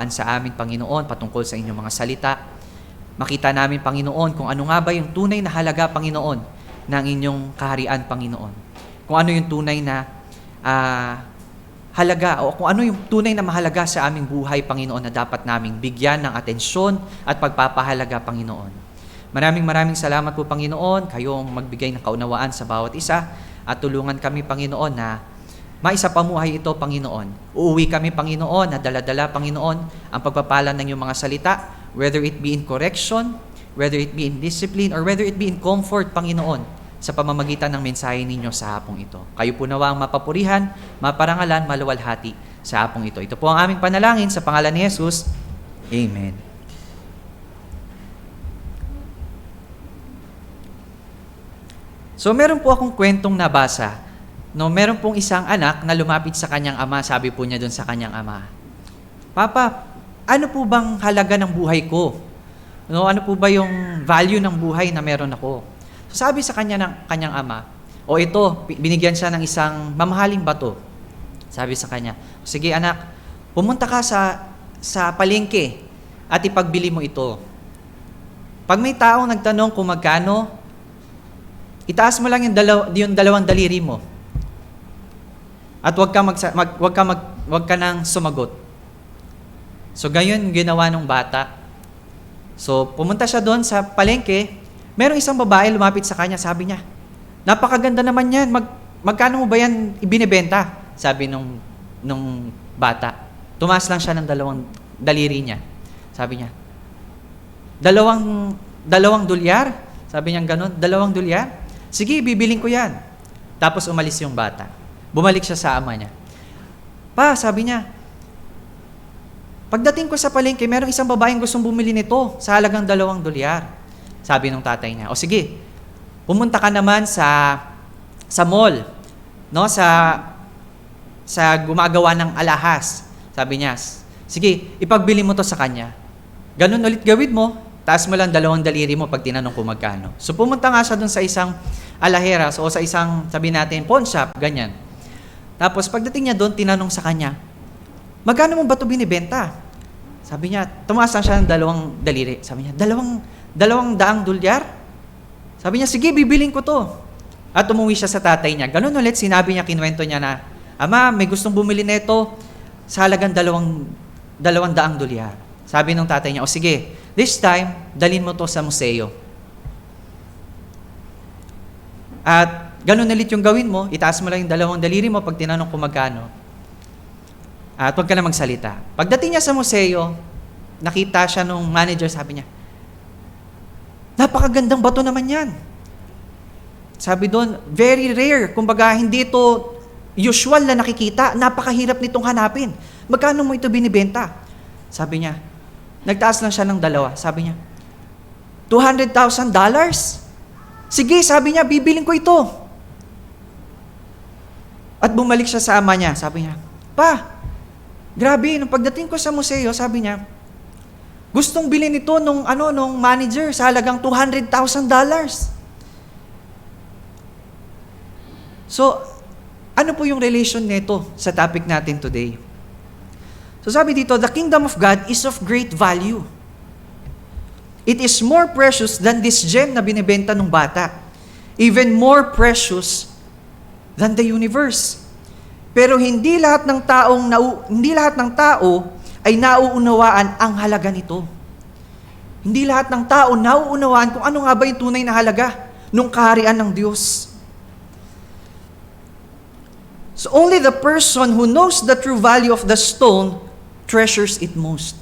sa amin, Panginoon, patungkol sa inyong mga salita. Makita namin, Panginoon, kung ano nga ba yung tunay na halaga, Panginoon, ng inyong kaharian, Panginoon. Kung ano yung tunay na halaga o kung ano yung tunay na mahalaga sa aming buhay, Panginoon, na dapat naming bigyan ng atensyon at pagpapahalaga, Panginoon. Maraming salamat po, Panginoon, kayong magbigay ng kaunawaan sa bawat isa at tulungan kami, Panginoon, na maisapamuhay ito, Panginoon. Uuwi kami, Panginoon, na dala-dala, Panginoon, ang pagpapala ng iyong mga salita, whether it be in correction, whether it be in discipline, or whether it be in comfort, Panginoon, sa pamamagitan ng mensahe ninyo sa hapong ito. Kayo po nawa ang mapapurihan, maparangalan, maluwalhati sa hapong ito. Ito po ang aming panalangin sa pangalan ni Jesus. Amen. So, meron po akong kwentong nabasa. No, meron pong isang anak na lumapit sa kanyang ama, sabi po niya doon sa kanyang ama, "Papa, ano po bang halaga ng buhay ko? No, ano po ba yung value ng buhay na meron ako?" So sabi sa kanya ng kanyang ama, o ito, binigyan siya ng isang mamahaling bato. Sabi sa kanya, "Sige anak, pumunta ka sa palengke at ipagbili mo ito. Pag may taong nagtanong kung magkano, itaas mo lang yung dalawang daliri mo. At wag ka nang sumagot." So gayon ginawa ng bata. So pumunta siya doon sa palengke, merong isang babae lumapit sa kanya, sabi niya, "Napakaganda naman yan, magkano mo ba yan ibinebenta?" Sabi nung bata. Tumaas lang siya ng dalawang daliri niya. Sabi niya, dalawang dolyar? Sabi niya gano'n, $2? Sige, bibiling ko yan." Tapos umalis yung bata. Bumalik siya sa ama niya. "Pa," sabi niya, "pagdating ko sa palengke, merong isang babaeng gustong bumili nito sa halagang $2. Sabi ng tatay niya, "O sige, pumunta ka naman sa mall, no, sa gumagawa ng alahas." Sabi niya, "Sige, ipagbili mo to sa kanya. Ganun ulit gawin mo, taas mo lang dalawang daliri mo pag tinanong kung magkano." So pumunta nga siya dun sa isang alaheras o sa isang, sabi natin, pawn shop, ganyan. Tapos pagdating niya doon, tinanong sa kanya, "Magkano mo ba ito binibenta?" Sabi niya, tumaas lang siya ng dalawang daliri. Sabi niya, $200? Sabi niya, "Sige, bibiling ko to." At umuwi siya sa tatay niya. Ganun ulit, sinabi niya, kinuwento niya na, "Ama, may gustong bumili nito sa halagang $200. Sabi ng tatay niya, "O sige, this time, dalhin mo to sa museo. At ganun ulit yung gawin mo, itaas mo lang yung dalawang daliri mo pag tinanong kung magkano. At huwag ka na magsalita." Pagdating niya sa museo, nakita siya nung manager, sabi niya, "Napakagandang bato naman yan." Sabi doon, very rare. Kumbaga, hindi ito usual na nakikita. Napakahirap nitong hanapin. Magkano mo ito binibenta? Sabi niya, nagtaas lang siya ng dalawa. Sabi niya, $200,000? Sige, sabi niya, bibiling ko ito. At bumalik siya sa ama niya. Sabi niya, "Pa, grabe, nung pagdating ko sa museo," sabi niya, "gustong bilhin ito nung manager sa halagang $200,000. So, ano po yung relation nito sa topic natin today? So sabi dito, the kingdom of God is of great value. It is more precious than this gem na binibenta ng bata. Even more precious than the universe. Pero hindi lahat ng tao ay nauunawaan ang halaga nito. Hindi lahat ng tao nauunawaan kung ano nga ba yung tunay na halaga ng kaharian ng Diyos. So only the person who knows the true value of the stone treasures it most.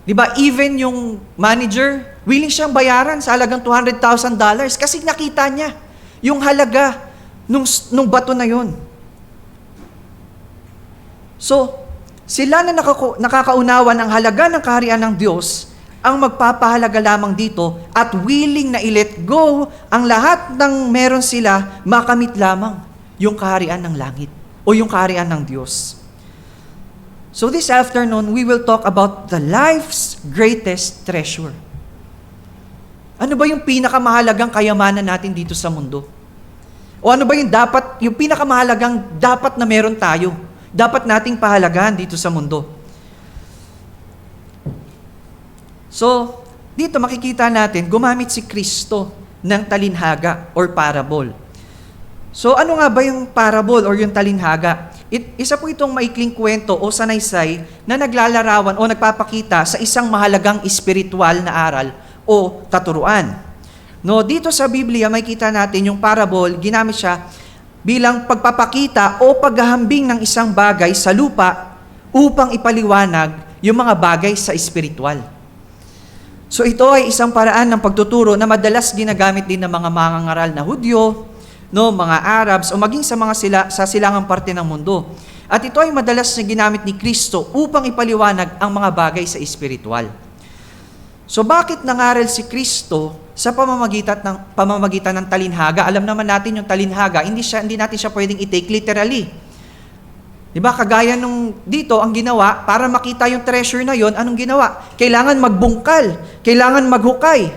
Diba, even yung manager, willing siyang bayaran sa halagang $200,000 kasi nakita niya yung halaga nung bato na yon. So, sila na nakakaunawa ng halaga ng kaharian ng Diyos ang magpapahalaga lamang dito at willing na i-let go ang lahat ng meron sila makamit lamang yung kaharian ng langit o yung kaharian ng Diyos. So this afternoon, we will talk about the life's greatest treasure. Ano ba yung pinakamahalagang kayamanan natin dito sa mundo? O ano ba yung pinakamahalagang dapat na meron tayo? Dapat nating pahalagahan dito sa mundo? So, dito makikita natin, gumamit si Kristo ng talinhaga or parable. So, ano nga ba yung parable or yung talinhaga? Isa po itong maikling kwento o sanaysay na naglalarawan o nagpapakita sa isang mahalagang espiritual na aral o katuruan. No, dito sa Biblia, makikita natin yung parable, ginamit siya bilang pagpapakita o paghahambing ng isang bagay sa lupa upang ipaliwanag yung mga bagay sa espiritual. So ito ay isang paraan ng pagtuturo na madalas ginagamit din ng mga mangangaral na Hudyo, no, mga Arabs, o maging sa sa silangang parte ng mundo. At ito ay madalas na ginamit ni Kristo upang ipaliwanag ang mga bagay sa espiritual. So bakit nangaral si Kristo sa pamamagitan ng talinhaga? Alam naman natin yung talinhaga, hindi natin siya pwedeng i-take literally. 'Di ba? Kagaya nung dito ang ginawa para makita yung treasure na yon, anong ginawa? Kailangan magbungkal, kailangan maghukay.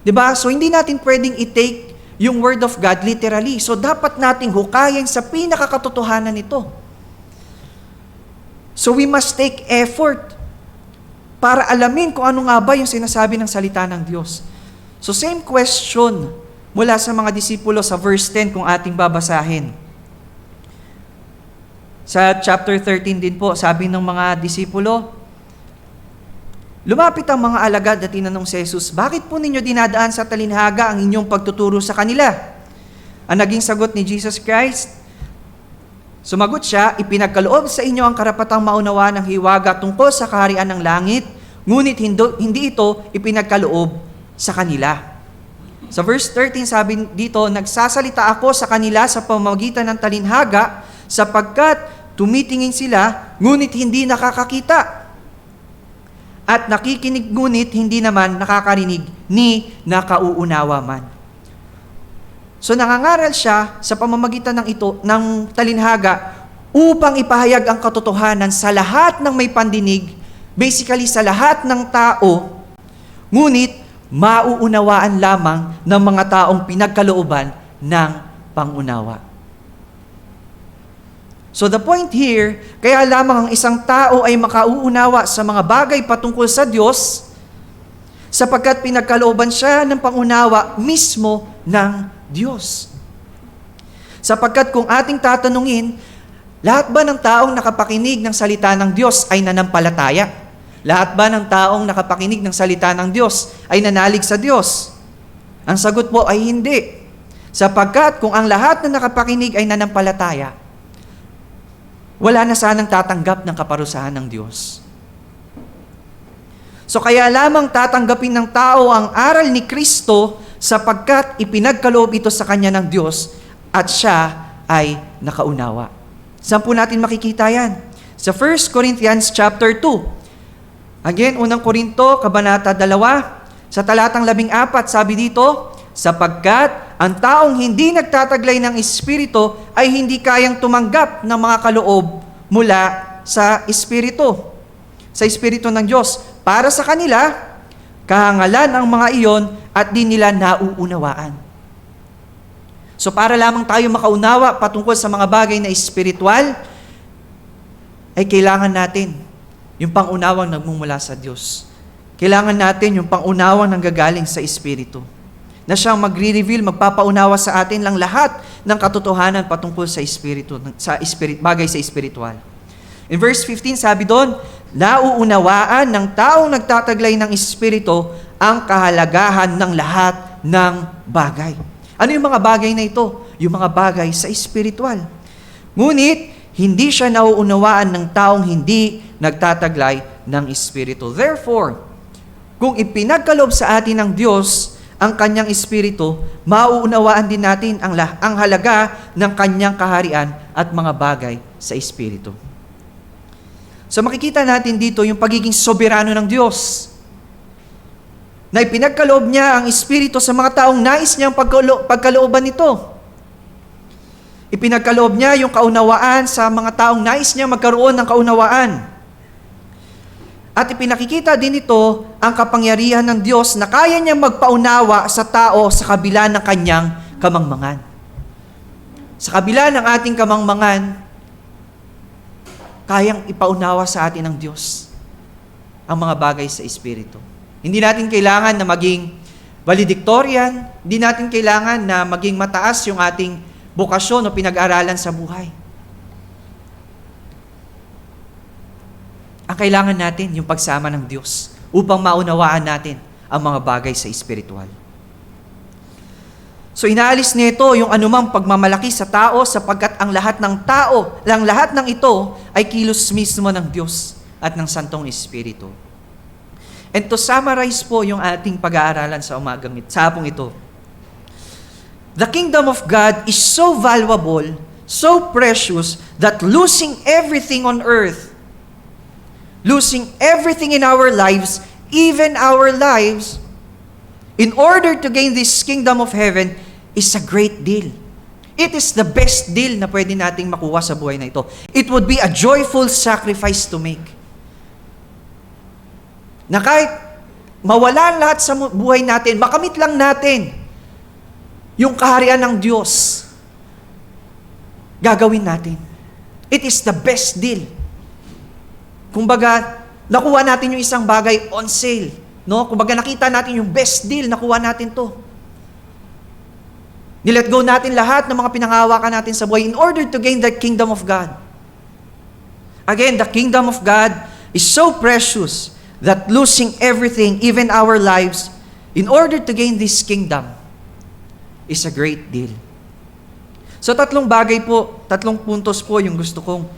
'Di ba? So hindi natin pwedeng i-take yung word of God literally. So dapat nating hukayin sa pinakakatotohanan nito. So we must take effort para alamin kung ano nga ba yung sinasabi ng salita ng Diyos. So same question mula sa mga disipulo sa verse 10 kung ating babasahin. Sa chapter 13 din po, sabi ng mga disipulo, lumapit ang mga alagad at tinanong si Jesus, bakit po ninyo dinadaan sa talinhaga ang inyong pagtuturo sa kanila? Ang naging sagot ni Jesus Christ, sumagot siya, ipinagkaloob sa inyo ang karapatang maunawa ng hiwaga tungkol sa kaharian ng langit, ngunit hindi ito ipinagkaloob sa kanila. Sa verse 13 sabi dito, nagsasalita ako sa kanila sa pamamagitan ng talinhaga sapagkat tumitingin sila, ngunit hindi nakakakita. At nakikinig ngunit hindi naman nakakarinig ni nakauunawa man. So nangangaral siya sa pamamagitan ng talinhaga upang ipahayag ang katotohanan sa lahat ng may pandinig, basically sa lahat ng tao, ngunit mauunawaan lamang ng mga taong pinagkalooban ng pangunawa. So the point here, kaya lamang ang isang tao ay makauunawa sa mga bagay patungkol sa Diyos sapagkat pinagkalooban siya ng pangunawa mismo ng Diyos. Sapagkat kung ating tatanungin, lahat ba ng taong nakapakinig ng salita ng Diyos ay nanampalataya? Lahat ba ng taong nakapakinig ng salita ng Diyos ay nanalig sa Diyos? Ang sagot po ay hindi. Sapagkat kung ang lahat na nakapakinig ay nanampalataya, wala na sanang tatanggap ng kaparusahan ng Diyos. So kaya lamang tatanggapin ng tao ang aral ni Kristo sapagkat ipinagkaloob ito sa kanya ng Diyos at siya ay nakaunawa. Saan po natin makikita yan? Sa 1 Corinthians chapter 2. Again, unang Korinto, kabanata 2, sa talatang 14, sabi dito, sapagkat ang taong hindi nagtataglay ng Espiritu ay hindi kayang tumanggap ng mga kaloob mula sa Espiritu ng Diyos. Para sa kanila, kahangalan ang mga iyon at di nila nauunawaan. So para lamang tayo makaunawa patungkol sa mga bagay na espiritual, ay kailangan natin yung pangunawang nagmumula sa Diyos. Kailangan natin yung pangunawang nanggagaling sa Espiritu, na siyang magre-reveal, magpapaunawa sa atin lang lahat ng katotohanan patungkol sa Espiritu, bagay sa espiritual. In verse 15, sabi doon, nauunawaan ng taong nagtataglay ng Espiritu ang kahalagahan ng lahat ng bagay. Ano yung mga bagay na ito? Yung mga bagay sa espiritual. Ngunit, hindi siya nauunawaan ng taong hindi nagtataglay ng Espiritu. Therefore, kung ipinagkaloob sa atin ng Diyos ang kanyang Espiritu, mauunawaan din natin ang halaga ng kanyang kaharian at mga bagay sa Espiritu. So makikita natin dito yung pagiging soberano ng Diyos, na ipinagkaloob niya ang Espiritu sa mga taong nais niyang pagkalooban nito. Ipinagkaloob niya yung kaunawaan sa mga taong nais niyang magkaroon ng kaunawaan. At ipinakikita din ito ang kapangyarihan ng Diyos na kaya niyang magpaunawa sa tao sa kabila ng kanyang kamangmangan. Sa kabila ng ating kamangmangan, kayang ipaunawa sa atin ng Diyos ang mga bagay sa Espiritu. Hindi natin kailangan na maging valedictorian, hindi natin kailangan na maging mataas yung ating bokasyon o pinag-aralan sa buhay. Ang kailangan natin, yung pagsama ng Diyos upang maunawaan natin ang mga bagay sa espiritual. So inaalis nito yung anumang pagmamalaki sa tao sapagkat ang lahat ng tao, ang lahat ng ito ay kilos mismo ng Diyos at ng Santong Espiritu. And to summarize po yung ating pag-aaralan sa hapong ito. The kingdom of God is so valuable, so precious, that losing everything on earth, losing everything in our lives, even our lives, in order to gain this kingdom of heaven, is a great deal. It is the best deal na pwede nating makuha sa buhay na ito. It would be a joyful sacrifice to make. Na kahit mawala lahat sa buhay natin, makamit lang natin yung kaharian ng Diyos, gagawin natin. It is the best deal. Kumbaga, nakuha natin yung isang bagay on sale. No? Kumbaga, nakita natin yung best deal, nakuha natin to. Nilet go natin lahat ng mga pinangahawakan natin sa buhay in order to gain the kingdom of God. Again, the kingdom of God is so precious that losing everything, even our lives, in order to gain this kingdom, is a great deal. So tatlong puntos po yung gusto kong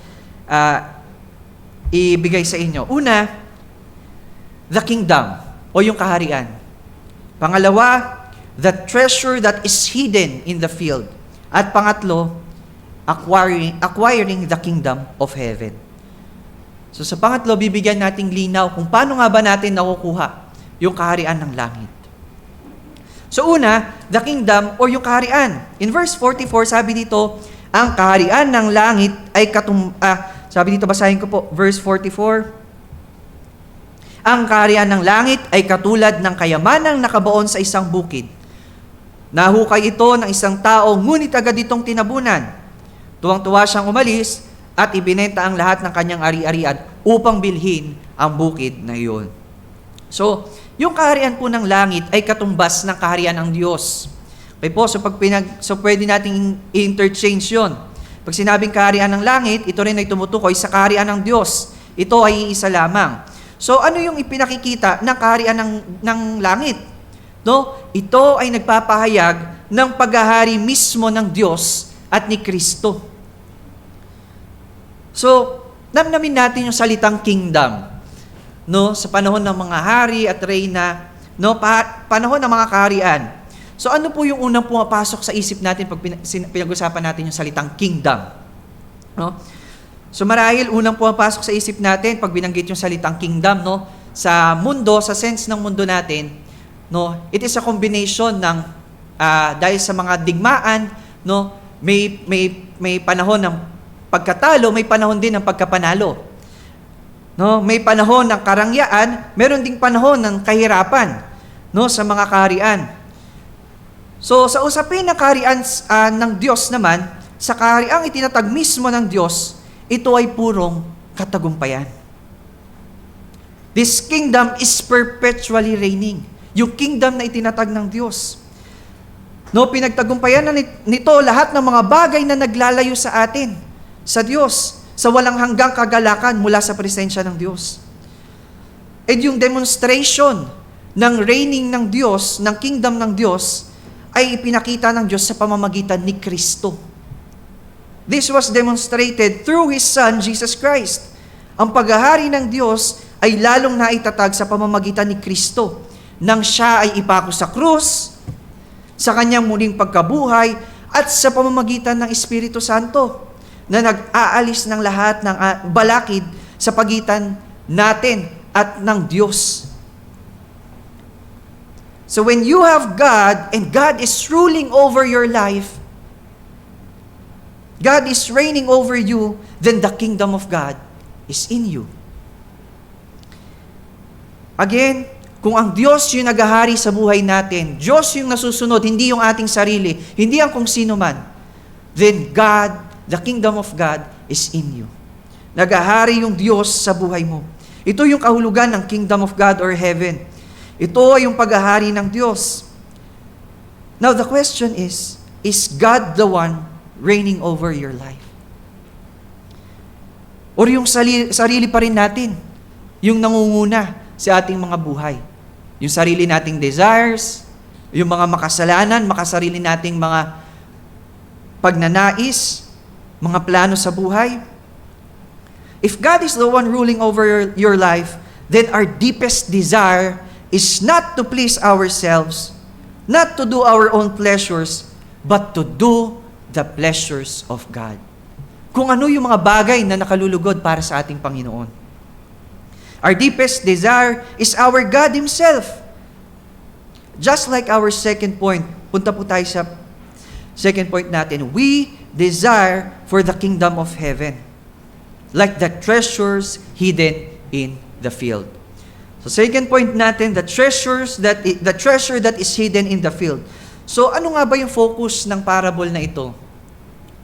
ibigay sa inyo. Una, the kingdom, o yung kaharian. Pangalawa, the treasure that is hidden in the field. At pangatlo, acquiring the kingdom of heaven. So sa pangatlo, bibigyan nating linaw kung paano nga ba natin nakukuha yung kaharian ng langit. So una, the kingdom or yung kaharian. In verse 44, sabi dito, ang kaharian ng langit ay sabi dito, basahin ko po, verse 44. Ang kaharian ng langit ay katulad ng kayamanang nakabaon sa isang bukid. Nahukay ito ng isang tao, ngunit agad itong tinabunan. Tuwang-tuwa siyang umalis at ibinenta ang lahat ng kanyang ari-arian upang bilhin ang bukid na iyon. So, yung kaharian po ng langit ay katumbas ng kaharian ng Diyos. Okay po, so pwede nating i-interchange yun. Pag sinabing kaharian ng langit, ito rin ay tumutukoy sa kaharian ng Diyos. Ito ay iisa lamang. So, ano yung ipinakikita ng kaharian ng langit? No? Ito ay nagpapahayag ng paghahari mismo ng Diyos at ni Kristo. So, namnamin natin yung salitang kingdom. No, sa panahon ng mga hari at reyna, no, panahon ng mga kaharian. So ano po yung unang pumapasok sa isip natin pag pinag-usapan natin yung salitang kingdom? No? So marahil unang pumapasok sa isip natin pag binanggit yung salitang kingdom, no, sa mundo, sa sense ng mundo natin, no, it is a combination ng dahil sa mga digmaan, no, may panahon ng pagkatalo, may panahon din ng pagkapanalo. No, may panahon ng karangyaan, meron ding panahon ng kahirapan, no, sa mga kaharian. So sa usapin ng kaharian ng Diyos naman, sa kahariang itinatag mismo ng Diyos, ito ay purong katagumpayan. This kingdom is perpetually reigning. Yung kingdom na itinatag ng Diyos. No, pinagtagumpayan na nito lahat ng mga bagay na naglalayo sa atin, sa Diyos, sa walang hanggang kagalakan mula sa presensya ng Diyos. And yung demonstration ng reigning ng Diyos, ng kingdom ng Diyos, ay ipinakita ng Diyos sa pamamagitan ni Kristo. This was demonstrated through His Son, Jesus Christ. Ang paghahari ng Diyos ay lalong naitatag sa pamamagitan ni Kristo, nang siya ay ipako sa krus, sa kanyang muling pagkabuhay, at sa pamamagitan ng Espiritu Santo, na nag-aalis ng lahat ng balakid sa pagitan natin at ng Diyos. So when you have God and God is ruling over your life, God is reigning over you, then the kingdom of God is in you. Again, kung ang Diyos yung naghahari sa buhay natin, Diyos yung nasusunod, hindi yung ating sarili, hindi ang kung sino man, then God, the kingdom of God is in you. Naghahari yung Diyos sa buhay mo. Ito yung kahulugan ng kingdom of God or heaven. Ito ay yung paghahari ng Diyos. Now the question is God the one reigning over your life? Or yung sarili pa rin natin, yung nangunguna sa ating mga buhay? Yung sarili nating desires, yung mga makasalanan, makasarili nating mga pagnanais, mga plano sa buhay? If God is the one ruling over your life, then our deepest desire is not to please ourselves, not to do our own pleasures, but to do the pleasures of God. Kung ano yung mga bagay na nakalulugod para sa ating Panginoon. Our deepest desire is our God Himself. Just like our second point, punta po tayo sa second point natin, we desire for the kingdom of heaven, like the treasures hidden in the field. So second point natin, the treasure that is hidden in the field. So ano nga ba yung focus ng parable na ito?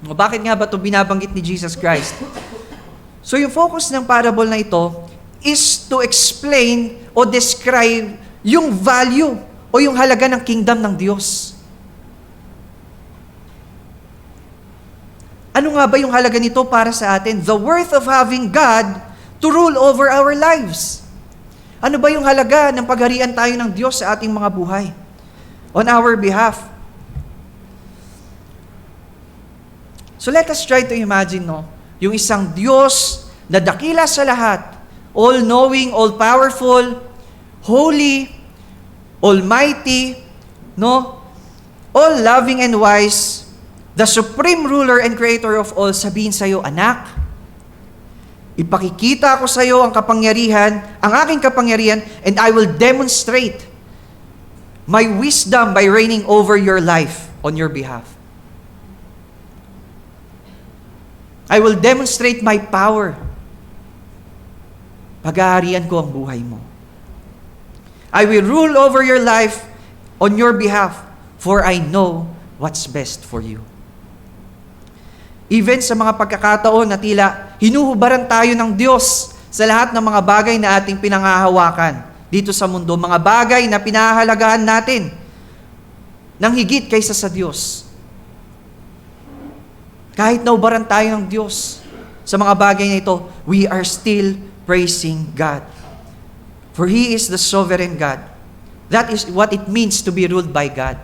Bakit nga ba ito binabanggit ni Jesus Christ? So yung focus ng parable na ito is to explain o describe yung value o yung halaga ng kingdom ng Diyos. Ano nga ba yung halaga nito para sa atin? The worth of having God to rule over our lives. Ano ba yung halaga ng pagharian tayo ng Diyos sa ating mga buhay? On our behalf. So let us try to imagine, yung isang Diyos na dakila sa lahat, all-knowing, all-powerful, holy, almighty, all-loving and wise, the supreme ruler and creator of all, sabihin sa'yo, anak, ipakikita ko sa iyo ang aking kapangyarihan, and I will demonstrate my wisdom by reigning over your life on your behalf. I will demonstrate my power. Paghaharian ko ang buhay mo. I will rule over your life on your behalf, for I know what's best for you. Even sa mga pagkakataon na tila hinuhubaran tayo ng Diyos sa lahat ng mga bagay na ating pinangahawakan dito sa mundo, mga bagay na pinahahalagahan natin ng higit kaysa sa Diyos. Kahit naubaran tayo ng Diyos sa mga bagay na ito, we are still praising God. For He is the sovereign God. That is what it means to be ruled by God.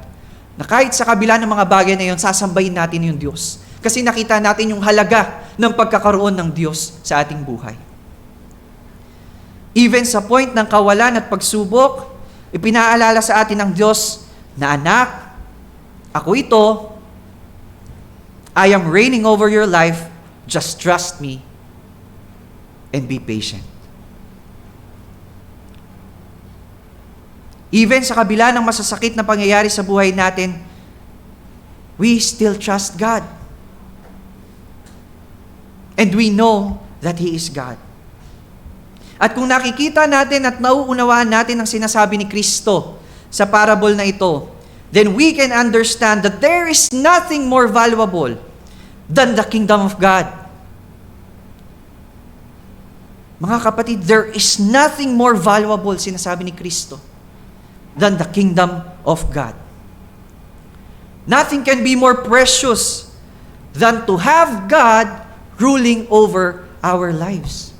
Na kahit sa kabila ng mga bagay na yun, sasambahin natin yung Diyos. Kasi nakita natin yung halaga ng pagkakaroon ng Diyos sa ating buhay. Even sa point ng kawalan at pagsubok, ipinaalala sa atin ng Diyos na, anak, ako ito, I am reigning over your life, just trust me and be patient. Even sa kabila ng masasakit na pangyayari sa buhay natin, we still trust God. And we know that He is God. At kung nakikita natin at nauunawaan natin ang sinasabi ni Kristo sa parable na ito, then we can understand that there is nothing more valuable than the kingdom of God. Mga kapatid, there is nothing more valuable, sinasabi ni Kristo, than the kingdom of God. Nothing can be more precious than to have God ruling over our lives.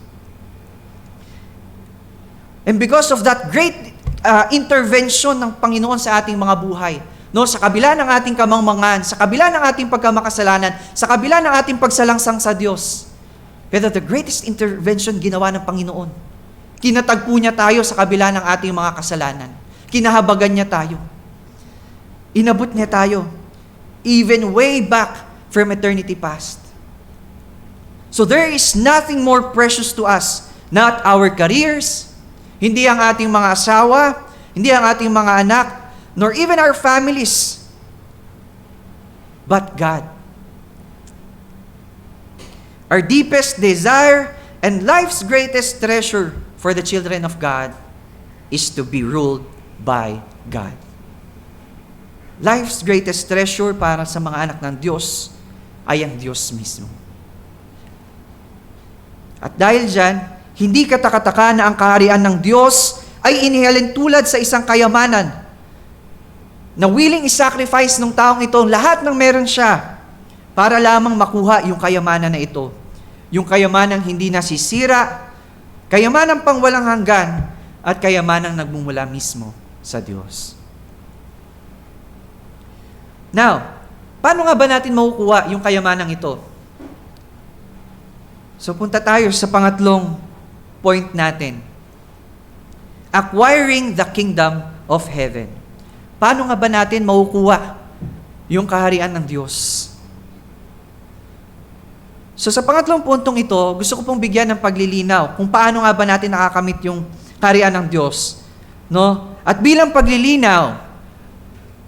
And because of that great intervention ng Panginoon sa ating mga buhay, sa kabila ng ating kamangmangan, sa kabila ng ating pagkamakasalanan, sa kabila ng ating pagsalangsang sa Diyos, pero the greatest intervention ginawa ng Panginoon. Kinatagpo niya tayo sa kabila ng ating mga kasalanan. Kinahabagan niya tayo. Inabot niya tayo, even way back from eternity past. So there is nothing more precious to us, not our careers, hindi ang ating mga asawa, hindi ang ating mga anak, nor even our families, but God. Our deepest desire and life's greatest treasure for the children of God is to be ruled by God. Life's greatest treasure para sa mga anak ng Diyos ay ang Diyos mismo. At dahil dyan, hindi katakataka na ang kaharian ng Diyos ay inihalin tulad sa isang kayamanan na willing i-sacrifice ng taong ito lahat ng meron siya para lamang makuha yung kayamanan na ito. Yung kayamanang hindi nasisira, kayamanang pang walang hanggan, at kayamanang nagmumula mismo sa Diyos. Now, paano nga ba natin makukuha yung kayamanang ito? So punta tayo sa pangatlong point natin. Acquiring the kingdom of heaven. Paano nga ba natin makukuha yung kaharian ng Diyos? So sa pangatlong puntong ito, gusto ko pong bigyan ng paglilinaw kung paano nga ba natin nakakamit yung kaharian ng Diyos. No? At bilang paglilinaw,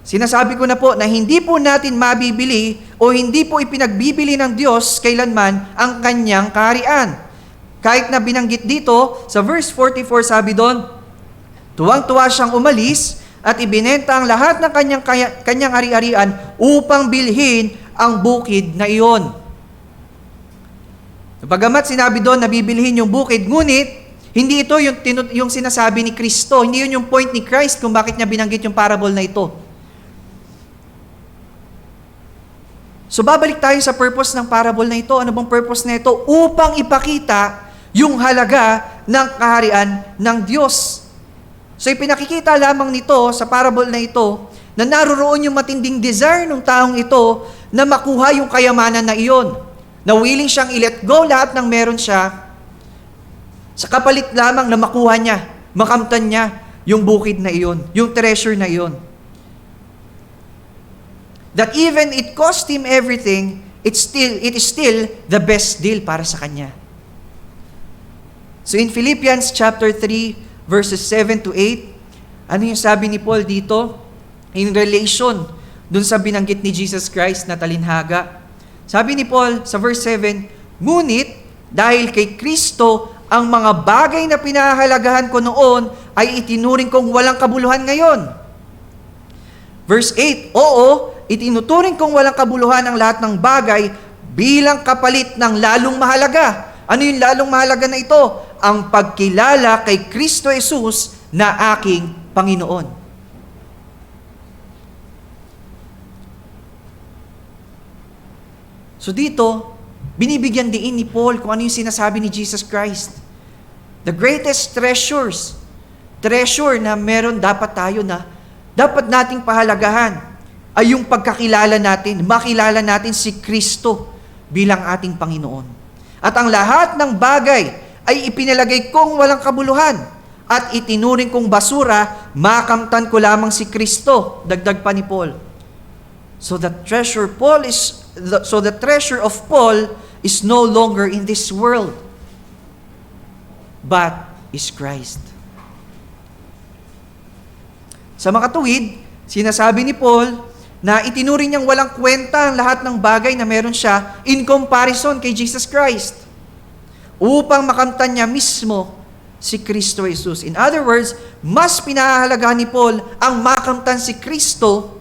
sinasabi ko na po na hindi po natin mabibili o hindi po ipinagbibili ng Diyos kailanman ang kanyang kaharian. Kahit na binanggit dito, sa verse 44 sabi doon, tuwang-tuwa siyang umalis at ibinenta ang lahat ng kanyang ari-arian upang bilhin ang bukid na iyon. Bagamat sinabi doon na bibilhin yung bukid, ngunit hindi ito yung sinasabi ni Kristo. Hindi yun yung point ni Christ kung bakit niya binanggit yung parable na ito. So babalik tayo sa purpose ng parable na ito. Ano bang purpose na ito? Upang ipakita yung halaga ng kaharian ng Diyos. So ipinakikita lamang nito sa parable na ito na naroroon yung matinding desire ng taong ito na makuha yung kayamanan na iyon. Na willing siyang i-let go lahat ng meron siya sa kapalit lamang na makuha niya, makamtan niya yung bukid na iyon, yung treasure na iyon. That even it cost him everything, it is still the best deal para sa kanya. So in Philippians chapter 3, verses 7 to 8, ano yung sabi ni Paul dito? In relation dun sa binanggit ni Jesus Christ na talinhaga. Sabi ni Paul sa verse 7, ngunit dahil kay Kristo, ang mga bagay na pinahahalagahan ko noon ay itinuring kong walang kabuluhan ngayon. Verse 8, oo, itinuturing kong walang kabuluhan ang lahat ng bagay bilang kapalit ng lalong mahalaga. Ano yung lalong mahalaga na ito? Ang pagkilala kay Kristo Jesus na aking Panginoon. So dito, binibigyan din ni Paul kung ano yung sinasabi ni Jesus Christ. The greatest treasure na meron dapat tayo na dapat nating pahalagahan ay yung pagkakilala natin, makilala natin si Kristo bilang ating Panginoon. At ang lahat ng bagay ay ipinalagay kong walang kabuluhan at itinuring kong basura, makamtan ko lamang si Kristo. Dagdag pa ni Paul. So the treasure of Paul is no longer in this world, but is Christ. Sa makatuwid, sinasabi ni Paul na itinuring niyang walang kwenta ang lahat ng bagay na meron siya in comparison kay Jesus Christ upang makamtan niya mismo si Kristo Jesus. In other words, mas pinahahalagahan ni Paul ang makamtan si Kristo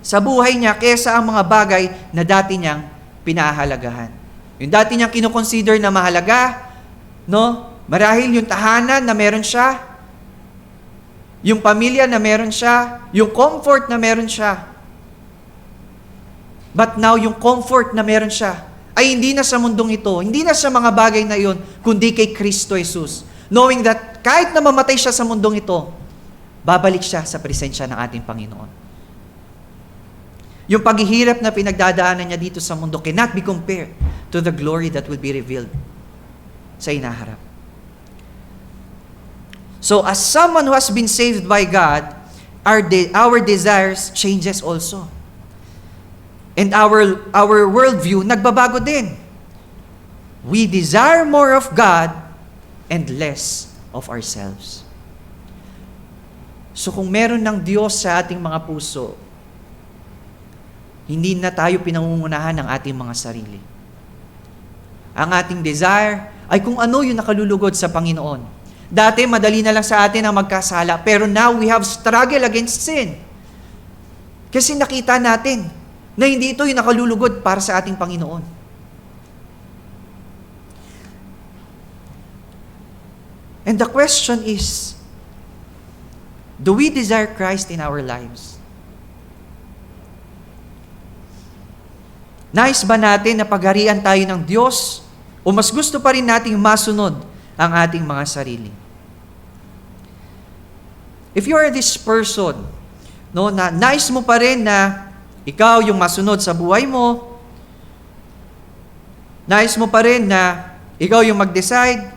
sa buhay niya kaysa ang mga bagay na dati niyang pinahahalagahan. Yung dati niyang kinoconsider na mahalaga, no? Marahil yung tahanan na meron siya, yung pamilya na meron siya, yung comfort na meron siya. But now, yung comfort na meron siya ay hindi na sa mundong ito, hindi na sa mga bagay na iyon, kundi kay Kristo Jesus. Knowing that kahit na mamatay siya sa mundong ito, babalik siya sa presensya ng ating Panginoon. Yung paghihirap na pinagdadaanan niya dito sa mundo cannot be compared to the glory that will be revealed sa inaharap. So as someone who has been saved by God, our desires changes also. And our worldview nagbabago din. We desire more of God and less of ourselves. So kung meron ng Diyos sa ating mga puso, hindi na tayo pinangungunahan ng ating mga sarili. Ang ating desire ay kung ano yung nakalulugod sa Panginoon. Dati, madali na lang sa atin ang magkasala, pero now we have struggle against sin. Kasi nakita natin na hindi ito yung nakalulugod para sa ating Panginoon. And the question is, do we desire Christ in our lives? Nais ba natin na pagharian tayo ng Diyos o mas gusto pa rin nating masunod ang ating mga sarili? If you are this person, no, na nais mo pa rin na ikaw yung masunod sa buhay mo, nais mo pa rin na ikaw yung mag-decide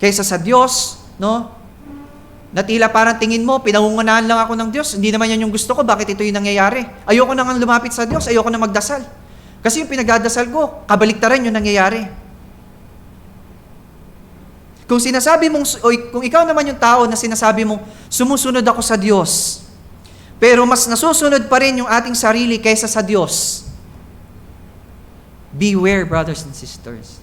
kaysa sa Diyos, no? Na tila parang tingin mo, pinangungunahan lang ako ng Diyos. Hindi naman yan yung gusto ko. Bakit ito yung nangyayari? Ayoko na nga lumapit sa Diyos. Ayoko na magdasal. Kasi yung pinagdadasal ko, kabaliktaran yung nangyayari. Kung sinasabi mong, o kung ikaw naman yung tao na sinasabi mong, sumusunod ako sa Diyos, pero mas nasusunod pa rin yung ating sarili kaysa sa Diyos, beware, brothers and sisters.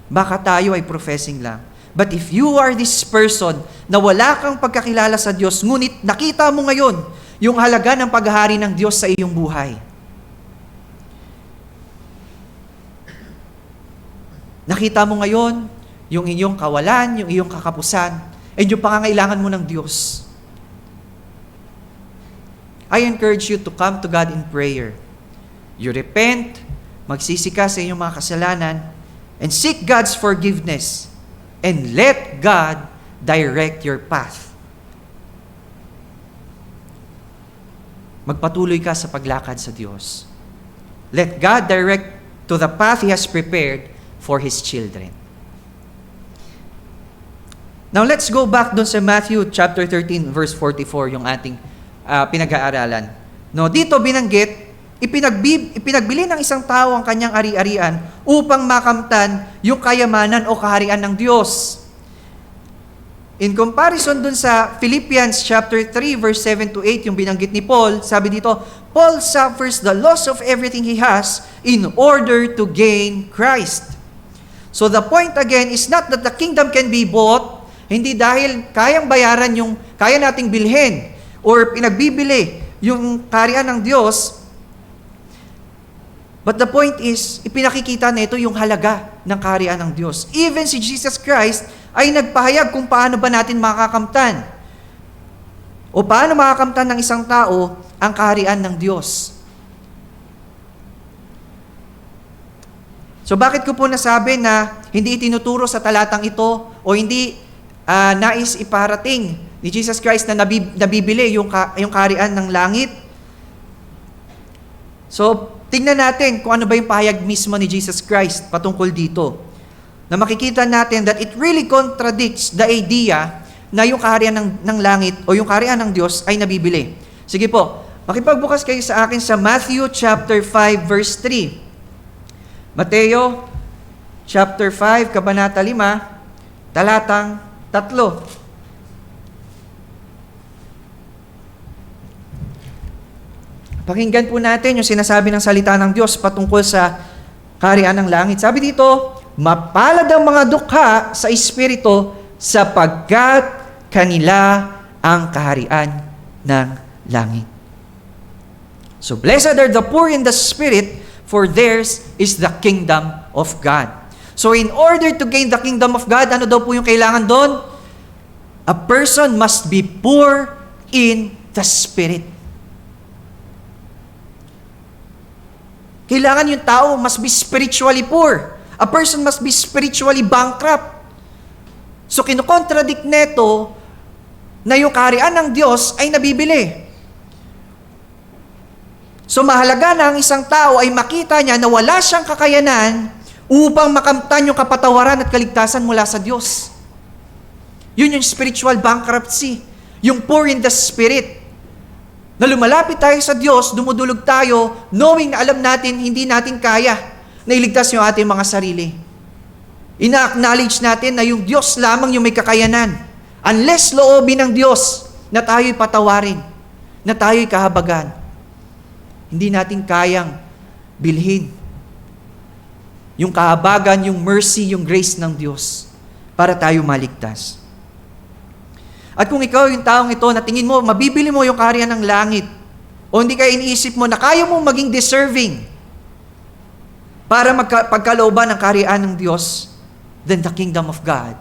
Baka tayo ay professing lang. But if you are this person na wala kang pagkakilala sa Diyos, ngunit nakita mo ngayon yung halaga ng paghahari ng Diyos sa iyong buhay. Nakita mo ngayon yung iyong kawalan, yung iyong kakapusan, and yung pangangailangan mo ng Diyos. I encourage you to come to God in prayer. You repent, magsisi ka sa iyong mga kasalanan, and seek God's forgiveness. And let God direct your path. Magpatuloy ka sa paglakad sa Diyos. Let God direct to the path He has prepared for His children. Now let's go back dun sa Matthew chapter 13 verse 44, yung ating pinag-aaralan. No, dito binanggit, ipinagbili ng isang tao ang kanyang ari-arian upang makamtan yung kayamanan o kaharian ng Diyos. In comparison dun sa Philippians chapter 3 verse 7 to 8, yung binanggit ni Paul, sabi dito, Paul suffers the loss of everything he has in order to gain Christ. So the point again is not that the kingdom can be bought, hindi dahil kayang bayaran yung kaya nating bilhin or pinagbibili yung kaharian ng Diyos. But the point is, ipinakikita na ito yung halaga ng kaharian ng Diyos. Even si Jesus Christ ay nagpahayag kung paano ba natin makakamtan o paano makakamtan ng isang tao ang kaharian ng Diyos. So bakit ko po nasabi na hindi itinuturo sa talatang ito o hindi nais iparating ni Jesus Christ na nabibili yung kaharian ng langit? So, tingnan natin kung ano ba yung pahayag mismo ni Jesus Christ patungkol dito. Na makikita natin that it really contradicts the idea na yung kaharian ng langit o yung kaharian ng Diyos ay nabibili. Sige po, makipagbukas kayo sa akin sa Matthew chapter 5 verse 3. Mateo chapter 5, kabanata 5, talatang 3. Pakinggan po natin yung sinasabi ng salita ng Diyos patungkol sa kaharian ng langit. Sabi dito, mapalad ang mga dukha sa espiritu sapagkat kanila ang kaharian ng langit. So blessed are the poor in the spirit, for theirs is the kingdom of God. So in order to gain the kingdom of God, ano daw po yung kailangan doon? A person must be poor in the spirit. Kailangan yung tao must be spiritually poor. A person must be spiritually bankrupt. So kinokontradict neto na yung kaharian ng Diyos ay nabibili. So mahalaga na ang isang tao ay makita niya na wala siyang kakayanan upang makamtan yung kapatawaran at kaligtasan mula sa Diyos. Yun yung spiritual bankruptcy. Yung poor in the spirit. Na lumalapit tayo sa Diyos, dumudulog tayo, knowing na alam natin, hindi natin kaya na iligtas yung ating mga sarili. Ina-acknowledge natin na yung Diyos lamang yung may kakayanan. Unless loobin ng Diyos na tayo'y patawarin, na tayo'y kahabagan, hindi natin kayang bilhin yung kahabagan, yung mercy, yung grace ng Diyos para tayo maligtas. At kung ikaw yung taong ito na tingin mo, mabibili mo yung kaharian ng langit, o hindi ka iniisip mo na kaya mo maging deserving para pagkalooban ng kaharian ng Diyos, then the kingdom of God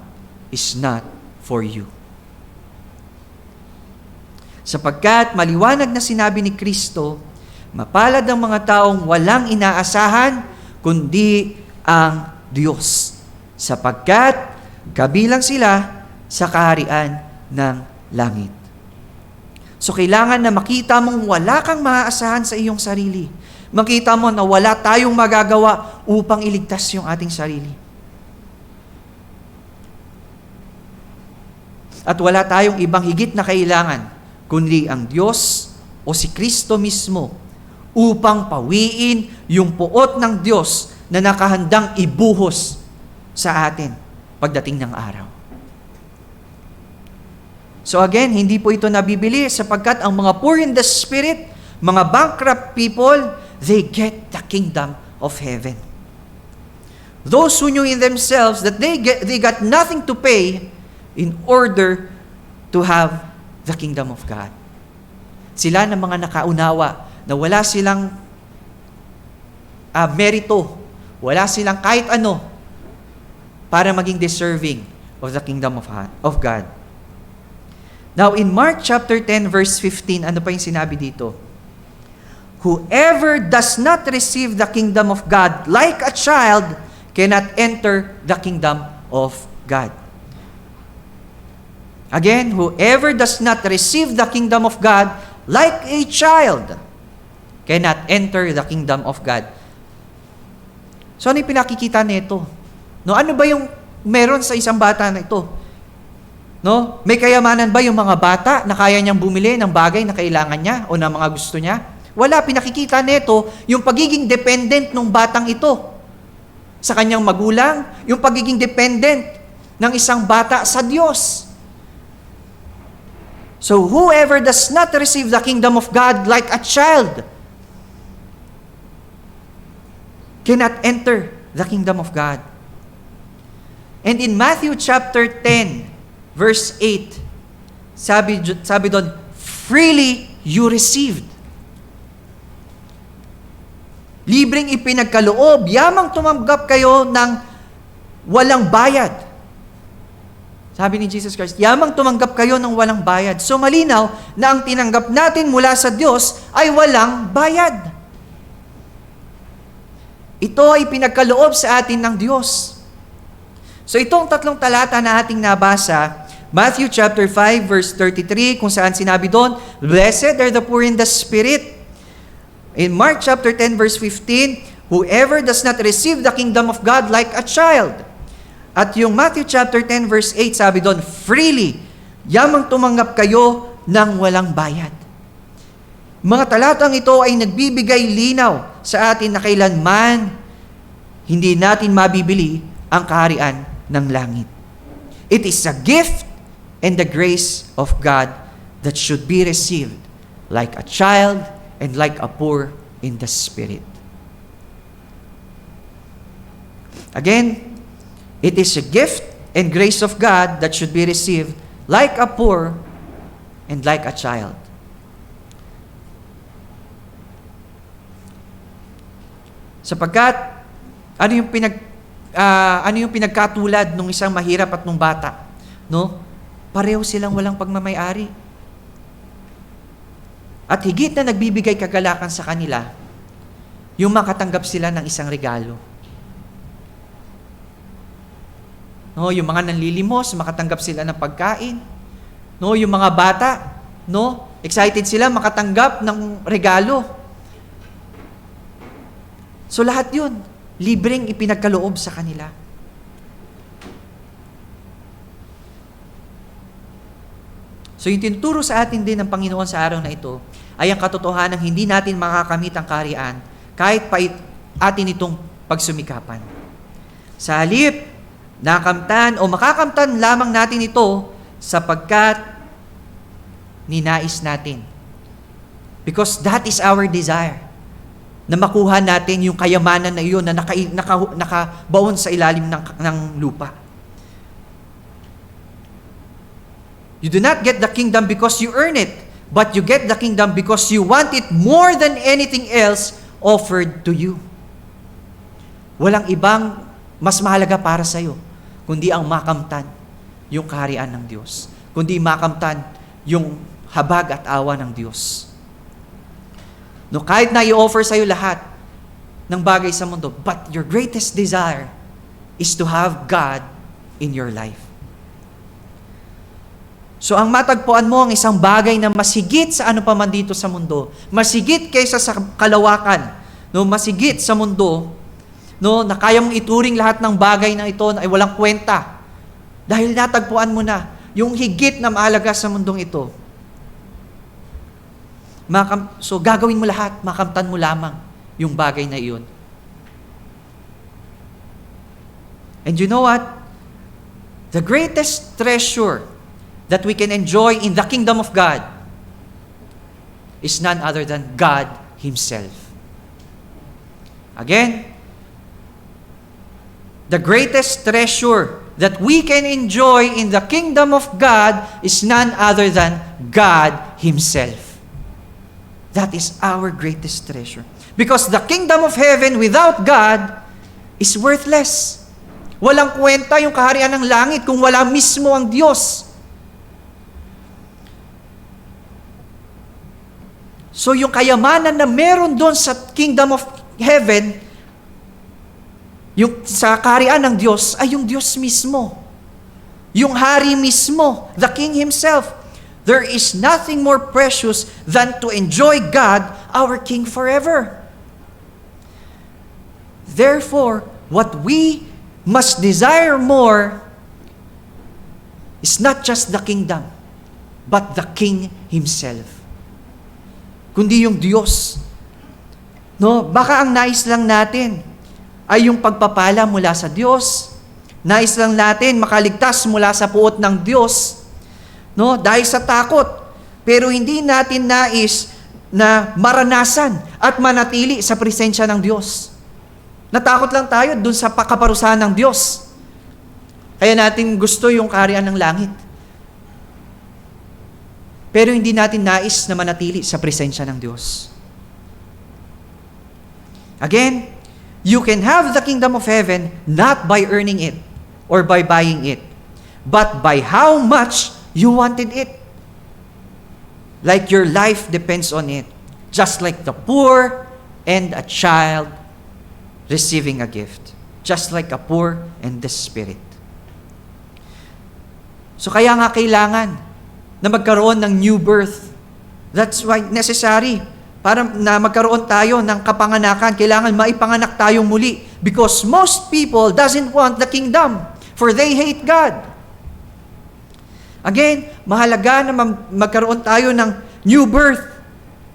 is not for you. Sapagkat maliwanag na sinabi ni Kristo, mapalad ang mga taong walang inaasahan, kundi ang Diyos. Sapagkat kabilang sila sa kaharian ng langit. So kailangan na makita mong wala kang maaasahan sa iyong sarili. Makita mo na wala tayong magagawa upang iligtas yung ating sarili. At wala tayong ibang higit na kailangan, kundi ang Diyos o si Kristo mismo upang pawiin yung puot ng Diyos na nakahandang ibuhos sa atin pagdating ng araw. So again, hindi po ito nabibili sapagkat ang mga poor in the spirit, mga bankrupt people, they get the kingdom of heaven. Those who knew in themselves that they got nothing to pay in order to have the kingdom of God. Sila na mga nakaunawa na wala silang merito, wala silang kahit ano para maging deserving of the kingdom of God. Now in Mark chapter 10 verse 15, ano pa yung sinabi dito? Whoever does not receive the kingdom of God like a child cannot enter the kingdom of God. Again, whoever does not receive the kingdom of God like a child cannot enter the kingdom of God. So ano yung pinakikita nito? No, ano ba yung meron sa isang bata na ito? No? May kayamanan ba yung mga bata na kaya niyang bumili ng bagay na kailangan niya o ng mga gusto niya? Wala, pinakikita nito yung pagiging dependent ng batang ito sa kanyang magulang, yung pagiging dependent ng isang bata sa Diyos. So whoever does not receive the kingdom of God like a child cannot enter the kingdom of God. And in Matthew chapter 10, verse 8, sabi doon, freely you received. Libreng ipinagkaloob, yamang tumanggap kayo ng walang bayad. Sabi ni Jesus Christ, yamang tumanggap kayo ng walang bayad. So malinaw na ang tinanggap natin mula sa Diyos ay walang bayad. Ito ay pinagkaloob sa atin ng Diyos. So itong tatlong talata na ating nabasa, Matthew chapter 5 verse 33, kung saan sinabi doon, blessed are the poor in the spirit. In Mark chapter 10 verse 15, whoever does not receive the kingdom of God like a child. At yung Matthew chapter 10 verse 8, sabi doon, freely, yamang tumanggap kayo ng walang bayad. Mga talatang ito ay nagbibigay linaw sa atin na kailanman hindi natin mabibili ang kaharian ng langit. It is a gift and the grace of God that should be received like a child and like a poor in the spirit. Again, it is a gift and grace of God that should be received like a poor and like a child. Sapagkat ano yung pinagkatulad ng isang mahirap at ng bata, no? Pareho silang walang pagmamay-ari. At higit na nagbibigay kagalakan sa kanila, yung makatanggap sila ng isang regalo. No, yung mga nanlilimos, makatanggap sila ng pagkain. No, yung mga bata, no, excited sila makatanggap ng regalo. So lahat 'yun, libreng ipinagkaloob sa kanila. So yung tinuturo sa atin din ng Panginoon sa araw na ito ay ang katotohanan hindi natin makakamit ang kaharian kahit pa atin itong pagsumikapan. Sa halip, nakamtan o makakamtan lamang natin ito sapagkat ninais natin. Because that is our desire. Na makuha natin yung kayamanan na iyon na nakabaon sa ilalim ng lupa. You do not get the kingdom because you earn it, but you get the kingdom because you want it more than anything else offered to you. Walang ibang mas mahalaga para sa iyo, kundi ang makamtan yung kaharian ng Diyos. Kundi makamtan yung habag at awa ng Diyos. No, kahit na i-offer sa'yo lahat ng bagay sa mundo, but your greatest desire is to have God in your life. So ang matagpuan mo ang isang bagay na masigit sa ano pa man dito sa mundo, masigit kaysa sa kalawakan, no, masigit sa mundo, no, na kaya mong ituring lahat ng bagay na ito ay walang kwenta. Dahil natagpuan mo na yung higit na mahalaga sa mundong ito. So gagawin mo lahat, makamtan mo lamang yung bagay na iyon. And you know what? The greatest treasure that we can enjoy in the kingdom of God is none other than God Himself. Again, the greatest treasure that we can enjoy in the kingdom of God is none other than God Himself. That is our greatest treasure. Because the kingdom of heaven without God is worthless. Walang kwenta yung kaharian ng langit kung wala mismo ang Diyos. So yung kayamanan na meron doon sa kingdom of heaven, yung sa kaharian ng Diyos, ay yung Diyos mismo. Yung hari mismo, the King Himself. There is nothing more precious than to enjoy God, our King, forever. Therefore, what we must desire more is not just the kingdom, but the King Himself. Kundi yung Diyos. No, baka ang nais lang natin ay yung pagpapala mula sa Diyos. Nais lang natin makaligtas mula sa puot ng Diyos, no, dahil sa takot. Pero hindi natin nais na maranasan at manatili sa presensya ng Diyos. Natakot lang tayo dun sa kaparusahan ng Diyos. Kaya natin gusto yung kaharian ng langit. Pero hindi natin nais na manatili sa presensya ng Diyos. Again, you can have the kingdom of heaven not by earning it or by buying it, but by how much you wanted it. Like your life depends on it, just like the poor and a child receiving a gift, just like a poor and the spirit. So kaya nga kailangan na magkaroon ng new birth. That's why necessary. Para na magkaroon tayo ng kapanganakan, kailangan maipanganak tayong muli. Because most people doesn't want the kingdom, for they hate God. Again, mahalaga na magkaroon tayo ng new birth.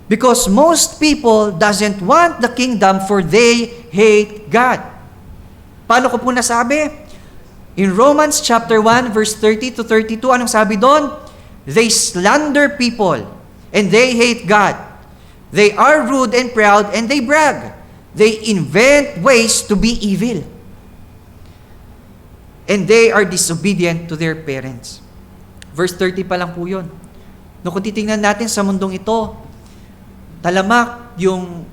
Because most people doesn't want the kingdom, for they hate God. Paano ko po nasabi? In Romans chapter 1, verse 30 to 32, anong sabi doon? They slander people, and they hate God. They are rude and proud, and they brag. They invent ways to be evil. And they are disobedient to their parents. Verse 30 pa lang po yun. No, kung titingnan natin sa mundong ito, talamak yung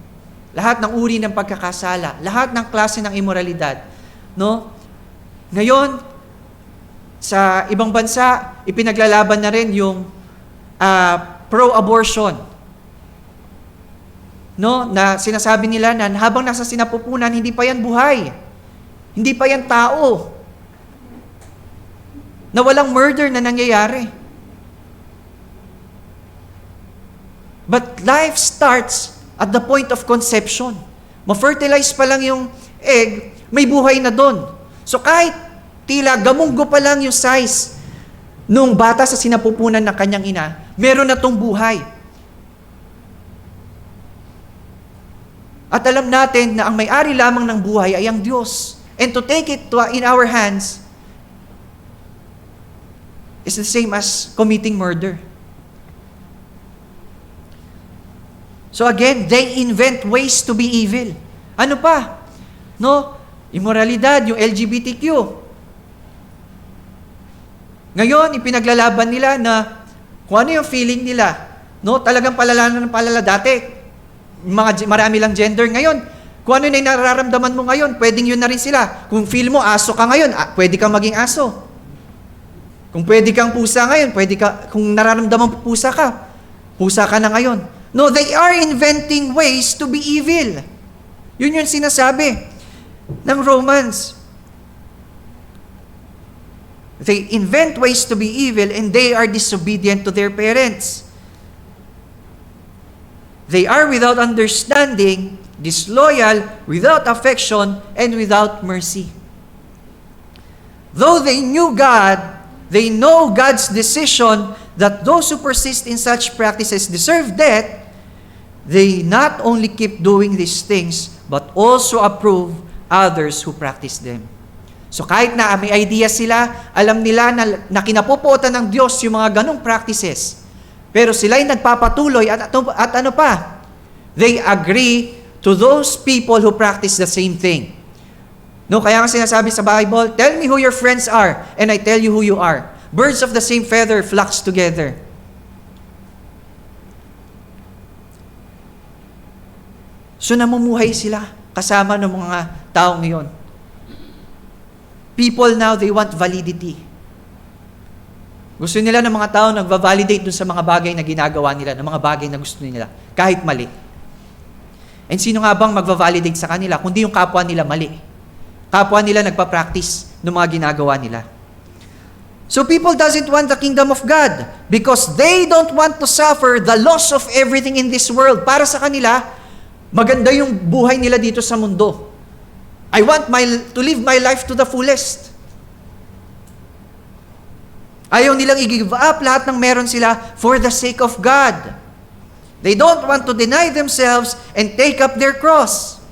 lahat ng uri ng pagkakasala, lahat ng klase ng imoralidad. No? Ngayon, sa ibang bansa, ipinaglalaban na rin yung pro-abortion. No, na sinasabi nila na habang nasa sinapupunan, hindi pa yan buhay. Hindi pa yan tao. Na walang murder na nangyayari. But life starts at the point of conception. Ma-fertilize pa lang yung egg, may buhay na doon. So kahit tila gamunggo pa lang yung size nung bata sa sinapupunan ng kanyang ina, meron na tong buhay. At alam natin na ang may-ari lamang ng buhay ay ang Diyos. And to take it in our hands is the same as committing murder. So again, they invent ways to be evil. Ano pa? No? Immoralidad, yung LGBTQ. Ngayon, ipinaglalaban nila na kung ano yung feeling nila. No? Talagang palala ng palala dati. Marami lang gender. Ngayon, Kung ano na yung nararamdaman mo ngayon, pwedeng yun na rin sila. Kung feel mo aso ka ngayon, pwede kang maging aso. Kung pwede kang pusa ngayon, kung nararamdaman mo pusa ka na ngayon. No, they are inventing ways to be evil. Yun yung sinasabi ng Romans. They invent ways to be evil and they are disobedient to their parents. They are without understanding, disloyal, without affection, and without mercy. Though they knew God, they know God's decision that those who persist in such practices deserve death. They not only keep doing these things, but also approve others who practice them. So kahit na may idea sila, alam nila na kinapupuotan ng Diyos yung mga ganong practices, pero sila'y nagpapatuloy at ano pa? They agree to those people who practice the same thing. No, kaya nga sinasabi sa Bible, tell me who your friends are, and I tell you who you are. Birds of the same feather flocks together. So namumuhay sila kasama ng mga taong iyon. People now, they want validity. Gusto nila ng mga tao nagva-validate dun sa mga bagay na ginagawa nila, ng mga bagay na gusto nila, kahit mali. And sino nga bang magva-validate sa kanila, kundi yung kapwa nila mali. Kapwa nila nagpa-practice ng mga ginagawa nila. So people doesn't want the kingdom of God because they don't want to suffer the loss of everything in this world. Para sa kanila, maganda yung buhay nila dito sa mundo. I want to live my life to the fullest. Ayaw nilang i-give up lahat ng meron sila for the sake of God. They don't want to deny themselves and take up their cross.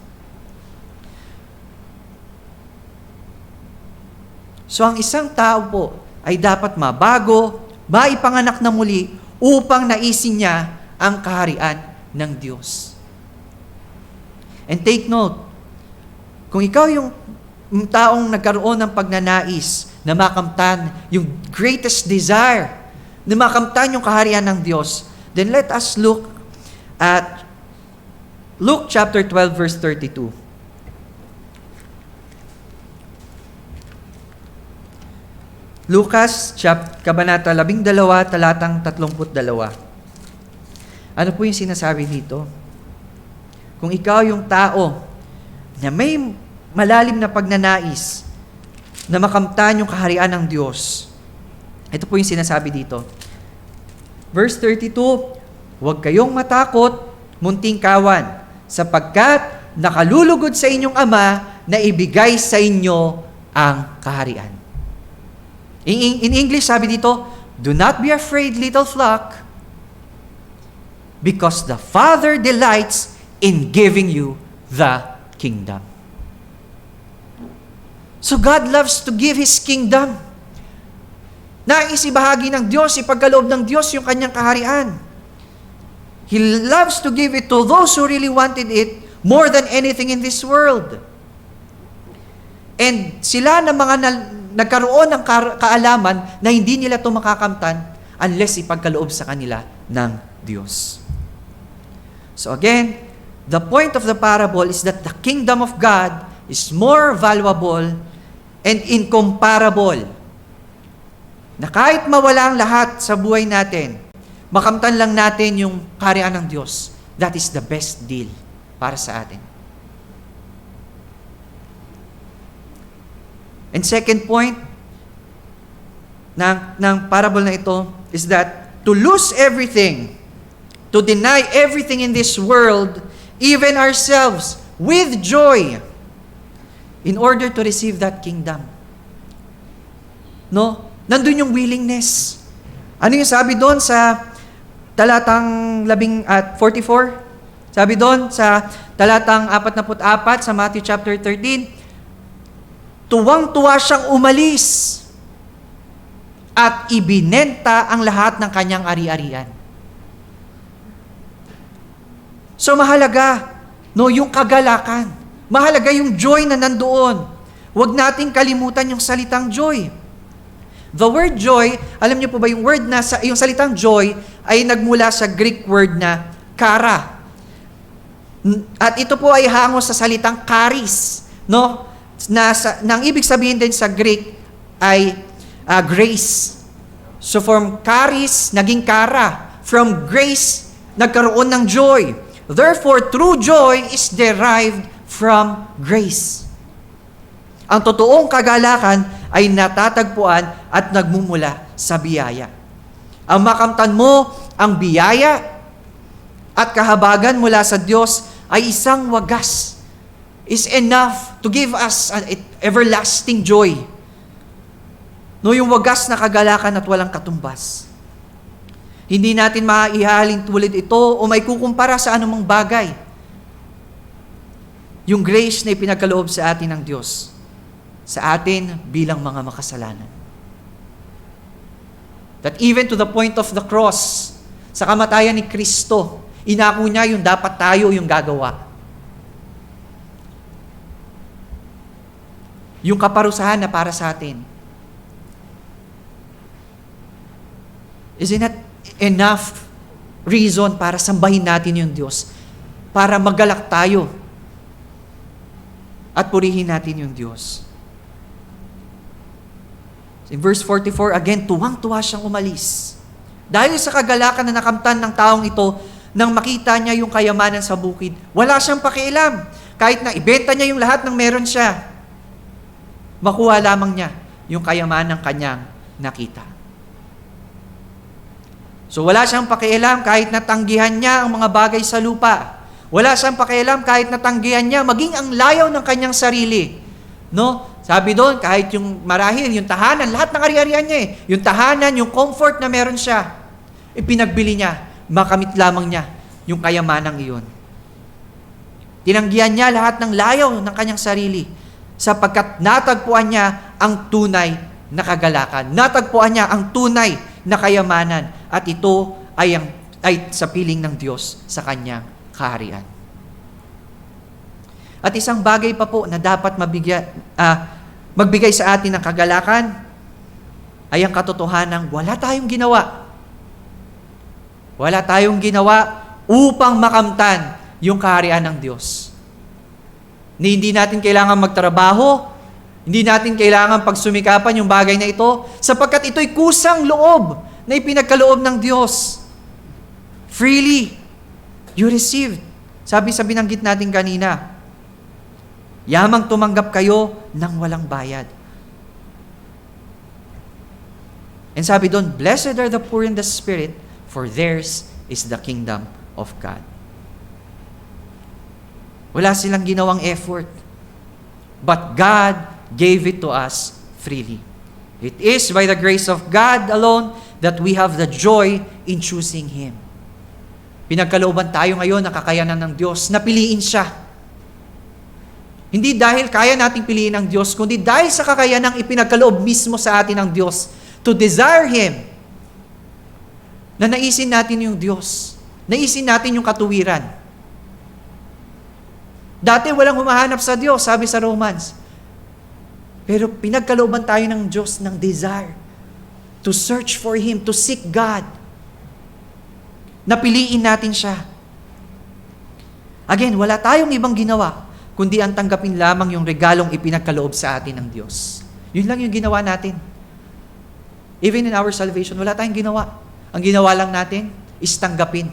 So ang isang tao po ay dapat mabago, maipanganak na muli upang naisin niya ang kaharian ng Diyos. And take note, kung ikaw yung taong nagkaroon ng pagnanais na makamtan yung greatest desire, na makamtan yung kaharian ng Diyos, then let us look at Luke chapter 12 verse 32. Lucas, Kabanata 12, talatang 32. Ano po yung sinasabi dito? Kung ikaw yung tao na may malalim na pagnanais na makamtan yung kaharian ng Diyos, ito po yung sinasabi dito. Verse 32, huwag kayong matakot, munting kawan, sapagkat nakalulugod sa inyong Ama na ibigay sa inyo ang kaharian. In English, sabi dito, do not be afraid, little flock, because the Father delights in giving you the kingdom. So God loves to give His kingdom. Nais ibahagi ng Diyos, ipagkaloob ng Diyos yung kanyang kaharian. He loves to give it to those who really wanted it more than anything in this world. And sila na mga nagkaroon ng kaalaman na hindi nila ito makakamtan unless ipagkaloob sa kanila ng Diyos. So again, the point of the parable is that the kingdom of God is more valuable and incomparable. Na kahit mawala ang lahat sa buhay natin, makamtan lang natin yung kaharian ng Diyos. That is the best deal para sa atin. And second point ng parable na ito is that to lose everything, to deny everything in this world, even ourselves, with joy, in order to receive that kingdom. No? Nandun yung willingness. Ano yung sabi doon sa talatang 44? Sabi doon sa talatang 44 sa Matthew chapter 13, tuwang-tuwa siyang umalis at ibinenta ang lahat ng kanyang ari-arian. So mahalaga, no, yung kagalakan. Mahalaga yung joy na nandoon. Huwag nating kalimutan yung salitang joy. The word joy, alam niyo po ba yung yung salitang joy ay nagmula sa Greek word na kara. At ito po ay hango sa salitang charis, no? Nang ibig sabihin din sa Greek ay grace. So from charis, naging kara. From grace, nagkaroon ng joy. Therefore, true joy is derived from grace. Ang totoong kagalakan ay natatagpuan at nagmumula sa biyaya. Ang makamtan mo ang biyaya at kahabagan mula sa Diyos ay isang wagas. Is enough to give us an everlasting joy. No, yung wagas na kagalakan at walang katumbas. Hindi natin maihalin tulad ito o may kukumpara sa anumang bagay. Yung grace na ipinagkaloob sa atin ng Diyos, sa atin bilang mga makasalanan. That even to the point of the cross, sa kamatayan ni Kristo, inako niya yung dapat tayo yung gagawa. Yung kaparusahan na para sa atin. Isn't that enough reason para sambahin natin yung Diyos? Para magalak tayo at purihin natin yung Diyos. In verse 44, again, tuwang-tuwa siyang umalis. Dahil sa kagalakan na nakamtan ng taong ito, nang makita niya yung kayamanan sa bukid, wala siyang pakialam. Kahit na ibenta niya yung lahat ng meron siya, makuha lamang niya yung kayamanan ng kanyang nakita. So wala siyang pakialam kahit natanggihan niya ang mga bagay sa lupa. Wala siyang pakialam kahit natanggihan niya maging ang layaw ng kanyang sarili. No? Sabi doon, kahit yung marahil, yung tahanan, lahat ng ari-arian niya yung tahanan, yung comfort na meron siya, ipinagbili niya, makamit lamang niya yung kayamanang iyon. Tinanggihan niya lahat ng layaw ng kanyang sarili sapagkat natagpuan niya ang tunay na kagalakan. Natagpuan niya ang tunay na kayamanan at ito ay sa piling ng Diyos sa kanyang kaharian. At isang bagay pa po na dapat magbigay sa atin ng kagalakan ay ang katotohanan wala tayong ginawa. Wala tayong ginawa upang makamtan yung kaharian ng Diyos. Hindi natin kailangan magtrabaho, hindi natin kailangan pagsumikapan yung bagay na ito, sapagkat ito'y kusang loob na ipinagkaloob ng Diyos. Freely, you received. Sabi sa binanggit natin kanina, yamang tumanggap kayo ng walang bayad. And sabi doon, blessed are the poor in the spirit, for theirs is the kingdom of God. Wala silang ginawang effort. But God gave it to us freely. It is by the grace of God alone that we have the joy in choosing Him. Pinagkalooban tayo ngayon ng kakayanan ng Diyos na piliin siya. Hindi dahil kaya nating piliin ang Diyos, kundi dahil sa kakayanang ipinagkaloob mismo sa atin ng Diyos to desire Him. Na naisin natin yung Diyos. Naisin natin yung katuwiran. Dati walang humahanap sa Diyos, sabi sa Romans. Pero pinagkalooban tayo ng Diyos ng desire to search for Him, to seek God. Napiliin natin siya. Again, wala tayong ibang ginawa, kundi ang tanggapin lamang yung regalong ipinagkaloob sa atin ng Diyos. Yun lang yung ginawa natin. Even in our salvation, wala tayong ginawa. Ang ginawa lang natin is tanggapin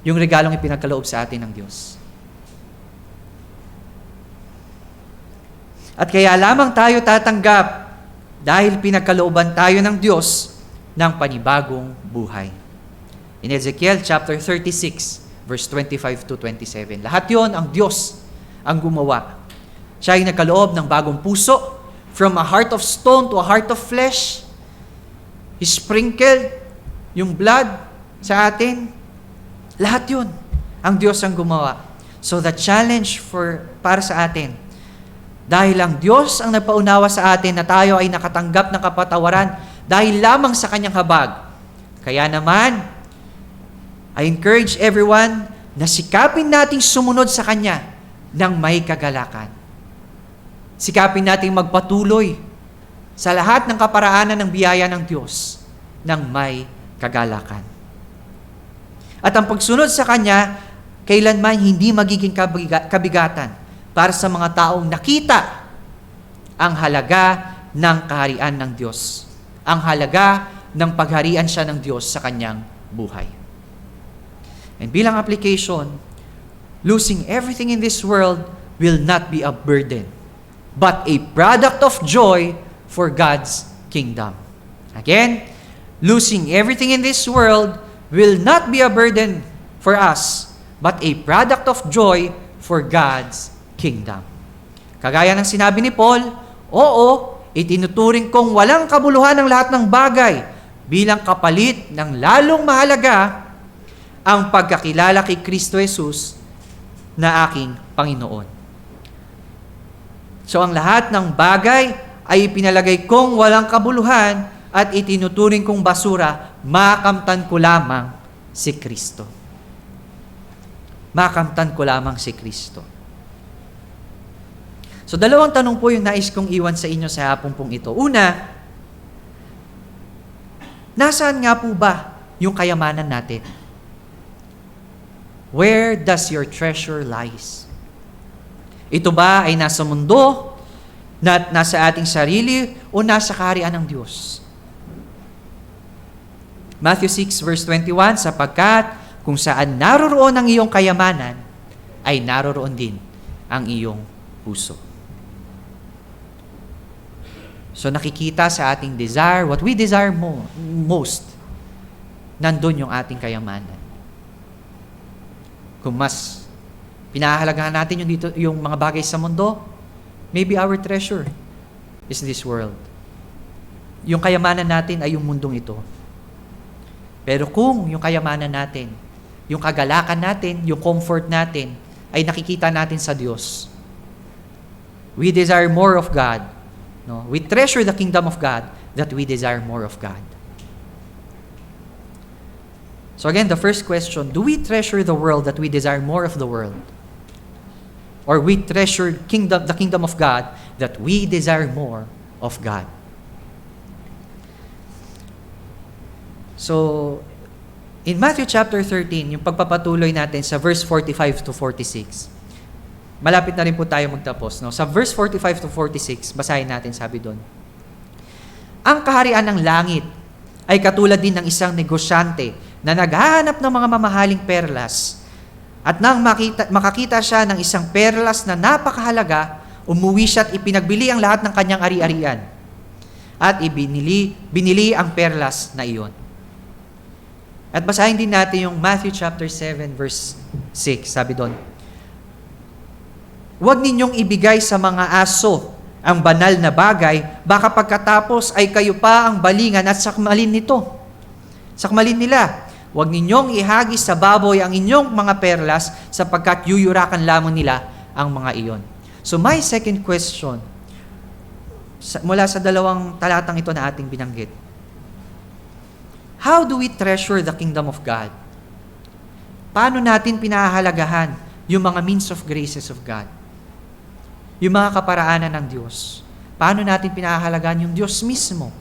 yung regalong ipinagkaloob sa atin ng Diyos. At kaya lamang tayo tatanggap dahil pinagkalooban tayo ng Diyos ng panibagong buhay. In Ezekiel chapter 36, verse 25 to 27. Lahat yon ang Diyos ang gumawa. Siya ay nagkaloob ng bagong puso, from a heart of stone to a heart of flesh. He sprinkled yung blood sa atin. Lahat yun ang Diyos ang gumawa. So the challenge para sa atin, dahil ang Diyos ang nagpaunawa sa atin na tayo ay nakatanggap ng kapatawaran dahil lamang sa kanyang habag. Kaya naman, I encourage everyone na sikapin nating sumunod sa Kanya ng may kagalakan. Sikapin nating magpatuloy sa lahat ng kaparaanan ng biyaya ng Diyos ng may kagalakan. At ang pagsunod sa Kanya, kailanman hindi magiging kabigatan para sa mga taong nakita ang halaga ng kaharian ng Diyos. Ang halaga ng pagharian siya ng Diyos sa kanyang buhay. And bilang application, losing everything in this world will not be a burden, but a product of joy for God's kingdom. Again, losing everything in this world will not be a burden for us, but a product of joy for God's kingdom. Kagaya ng sinabi ni Paul, oo, itinuturing kong walang kabuluhan ng lahat ng bagay bilang kapalit ng lalong mahalaga ang pagkakilala kay Kristo Jesus na aking Panginoon. So ang lahat ng bagay ay pinalagay kong walang kabuluhan at itinuturing kong basura, makamtan ko lamang si Kristo. Makamtan ko lamang si Kristo. So dalawang tanong po yung nais kong iwan sa inyo sa hapong pong ito. Una, nasaan nga po ba yung kayamanan natin? Where does your treasure lies? Ito ba ay nasa mundo, nasa ating sarili, o nasa kaharian ng Diyos? Matthew 6 verse 21, sapagkat kung saan naroroon ang iyong kayamanan, ay naroroon din ang iyong puso. So nakikita sa ating desire, what we desire most, nandun yung ating kayamanan. Kung mas pinahahalagahan natin yung mga bagay sa mundo, maybe our treasure is this world. Yung kayamanan natin ay yung mundong ito. Pero kung yung kayamanan natin, yung kagalakan natin, yung comfort natin, ay nakikita natin sa Diyos, we desire more of God. No? We treasure the kingdom of God that we desire more of God. So again, the first question, do we treasure the world that we desire more of the world? Or we treasure the kingdom of God that we desire more of God? So, in Matthew chapter 13, yung pagpapatuloy natin sa verse 45 to 46, malapit na rin po tayo magtapos. No? Sa verse 45 to 46, basahin natin, sabi doon, ang kaharian ng langit ay katulad din ng isang negosyante na naghahanap ng mga mamahaling perlas. At nang makakita siya ng isang perlas na napakahalaga, umuwi siya at ipinagbili ang lahat ng kanyang ari-arian. At binili ang perlas na iyon. At basahin din natin yung Matthew chapter 7 verse 6. Sabi doon, huwag ninyong ibigay sa mga aso ang banal na bagay, baka pagkatapos ay kayo pa ang balingan at sakmalin nila. Huwag ninyong ihagis sa baboy ang inyong mga perlas sapagkat yuyurakan lamang nila ang mga iyon. So my second question, mula sa dalawang talatang ito na ating binanggit, how do we treasure the kingdom of God? Paano natin pinahahalagahan yung mga means of graces of God? Yung mga kaparaanan ng Diyos. Paano natin pinahahalagahan yung Diyos mismo?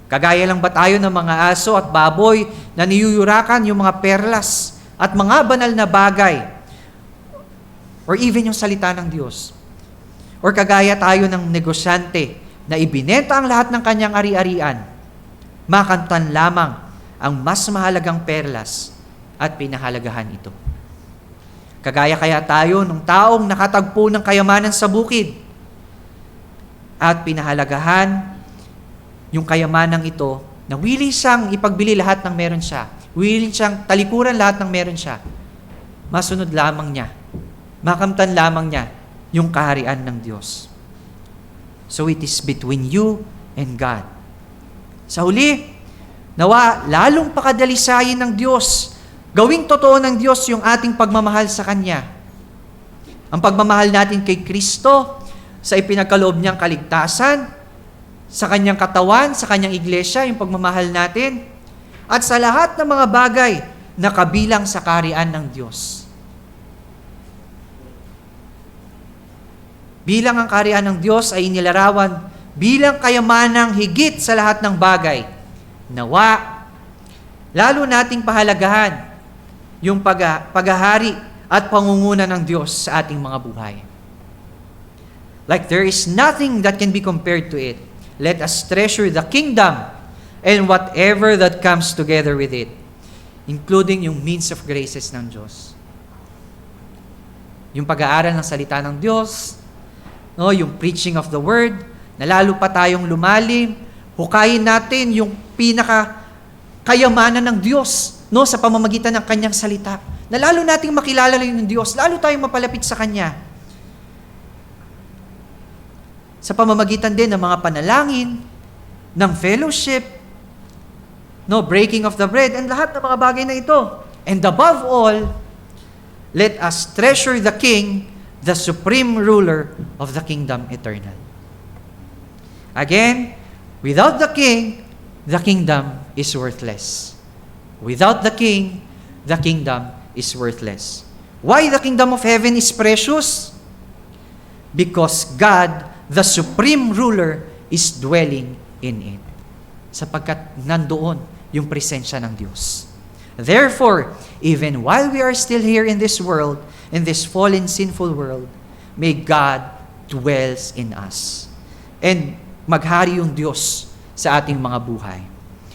Kagaya lang ba tayo ng mga aso at baboy na niyuyurakan yung mga perlas at mga banal na bagay? Or even yung salita ng Diyos? Or kagaya tayo ng negosyante na ibinenta ang lahat ng kanyang ari-arian, makantan lamang ang mas mahalagang perlas at pinahalagahan ito. Kagaya kaya tayo ng taong nakatagpo ng kayamanan sa bukid at pinahalagahan yung kayamanang ito na willing siyang ipagbili lahat ng meron siya. Willing siyang talikuran lahat ng meron siya. Masunod lamang niya. Makamtan lamang niya yung kaharian ng Diyos. So it is between you and God. Sa huli, nawa lalong pakadalisayin ng Diyos. Gawing totoo ng Diyos yung ating pagmamahal sa Kanya. Ang pagmamahal natin kay Kristo sa ipinagkaloob niyang kaligtasan, sa Kanyang katawan, sa Kanyang iglesia, yung pagmamahal natin, at sa lahat ng mga bagay na kabilang sa kaharian ng Diyos. Bilang ang kaharian ng Diyos ay inilarawan bilang kayamanang higit sa lahat ng bagay. Nawa, lalo nating pahalagahan yung paghahari at pangunguna ng Diyos sa ating mga buhay. Like there is nothing that can be compared to it. Let us treasure the kingdom and whatever that comes together with it, including yung means of graces ng Diyos. Yung pag-aaral ng salita ng Diyos, no, yung preaching of the word, na lalo pa tayong lumalim, hukayin natin yung pinaka-kayamanan ng Diyos, no, sa pamamagitan ng Kanyang salita. Na lalo nating makilala rin ng Diyos, lalo tayong mapalapit sa Kanya. Sa pamamagitan din ng mga panalangin, ng fellowship, no, breaking of the bread, and lahat ng mga bagay na ito. And above all, let us treasure the King, the supreme ruler of the kingdom eternal. Again, without the kingdom is worthless. Without the King, the kingdom is worthless. Why the kingdom of heaven is precious? Because God, the supreme ruler, is dwelling in it. Sapagkat nandoon yung presensya ng Diyos. Therefore, even while we are still here in this world, in this fallen, sinful world, may God dwells in us. And maghari yung Diyos sa ating mga buhay.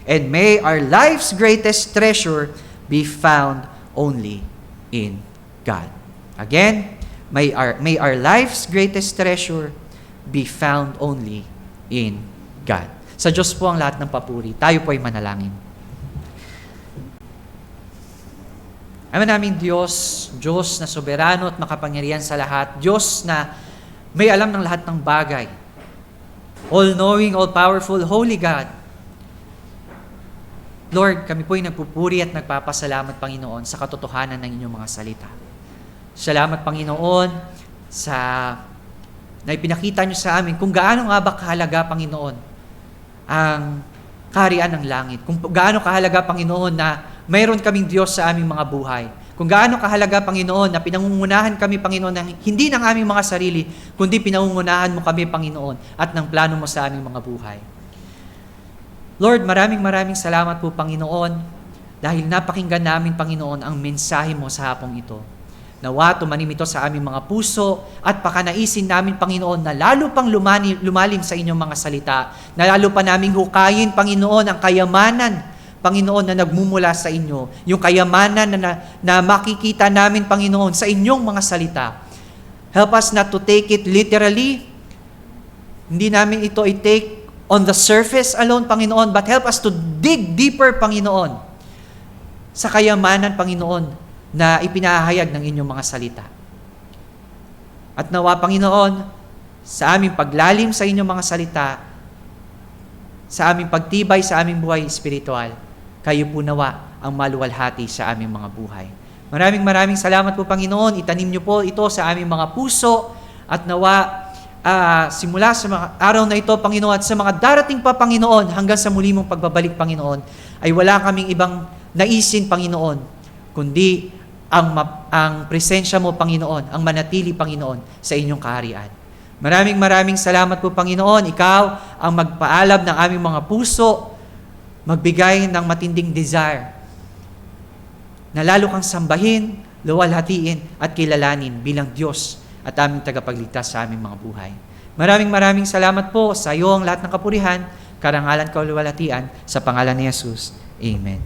And may our life's greatest treasure be found only in God. Again, may our life's greatest treasure be found only in God. Sa Diyos po ang lahat ng papuri. Tayo po ay manalangin. Ama naming Diyos, Diyos na soberano at makapangyarihan sa lahat, Diyos na may alam ng lahat ng bagay, all-knowing, all-powerful, holy God. Lord, kami po ay nagpupuri at nagpapasalamat, Panginoon, sa katotohanan ng inyong mga salita. Salamat, Panginoon, na ipinakita niyo sa amin kung gaano nga ba kahalaga, Panginoon, ang kaharian ng langit. Kung gaano kahalaga, Panginoon, na mayroon kaming Diyos sa aming mga buhay. Kung gaano kahalaga, Panginoon, na pinangungunahan kami, Panginoon, hindi ng aming mga sarili, kundi pinangungunahan mo kami, Panginoon, at ng plano mo sa aming mga buhay. Lord, maraming salamat po, Panginoon, dahil napakinggan namin, Panginoon, ang mensahe mo sa hapong ito. Nawa, tumanim ito sa aming mga puso at pakanaisin namin, Panginoon, na lalo pang lumalim sa inyong mga salita, na lalo pa naming hukayin, Panginoon, ang kayamanan, Panginoon, na nagmumula sa inyo, yung kayamanan na makikita namin, Panginoon, sa inyong mga salita. Help us not to take it literally. Hindi namin ito i-take on the surface alone, Panginoon, but help us to dig deeper, Panginoon, sa kayamanan, Panginoon, na ipinahayag ng inyong mga salita. At nawa, Panginoon, sa aming paglalim sa inyong mga salita, sa aming pagtibay sa aming buhay espiritual, kayo po nawa ang maluwalhati sa aming mga buhay. Maraming salamat po, Panginoon. Itanim niyo po ito sa aming mga puso at nawa simula sa mga araw na ito, Panginoon, at sa mga darating pa, Panginoon, hanggang sa muli mong pagbabalik, Panginoon, ay wala kaming ibang naisin, Panginoon, kundi ang presensya mo, Panginoon, ang manatili, Panginoon, sa inyong kaharian. Maraming salamat po, Panginoon. Ikaw ang magpaalab ng aming mga puso, magbigay ng matinding desire na lalo kang sambahin, luwalhatiin at kilalanin bilang Diyos at aming tagapagligtas sa aming mga buhay. Maraming salamat po sa iyo ang lahat ng kapurihan, karangalan, kaluwalhatian sa pangalan ni Jesus. Amen.